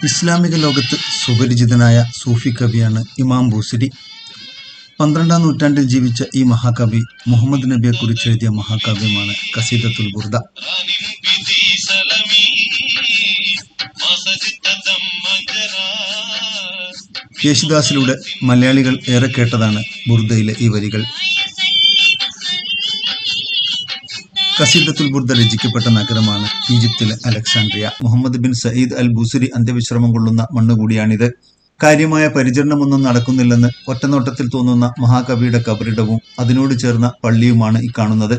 ഇസ്ലാമിക ലോകത്ത് സുപരിചിതനായ സൂഫി കവിയാണ് ഇമാം ബൂസിരി. 12ാം നൂറ്റാണ്ടിൽ ജീവിച്ച ഈ മഹാകവി മുഹമ്മദ് നബിയെക്കുറിച്ച് എഴുതിയ മഹാകാവ്യമാണ് ഖസീദത്തുൽ ബുർദ. യേശുദാസിലൂടെ മലയാളികൾ ഏറെ കേട്ടതാണ് ബുർദയിലെ ഈ വരികൾ. ഖസീദത്തുൽ ബുർദ രചിക്കപ്പെട്ട നഗരമാണ് ഈജിപ്തിലെ അലക്സാണ്ട്രിയ. മുഹമ്മദ് ബിൻ സഈദ് അൽ ബൂസിരി അന്ത്യവിശ്രമം കൊള്ളുന്ന മണ്ണുകൂടിയാണിത്. കാര്യമായ പരിചരണമൊന്നും നടക്കുന്നില്ലെന്ന് ഒറ്റനോട്ടത്തിൽ തോന്നുന്ന മഹാകവിയുടെ കബറിടവും അതിനോട് ചേർന്ന പള്ളിയുമാണ് ഈ കാണുന്നത്.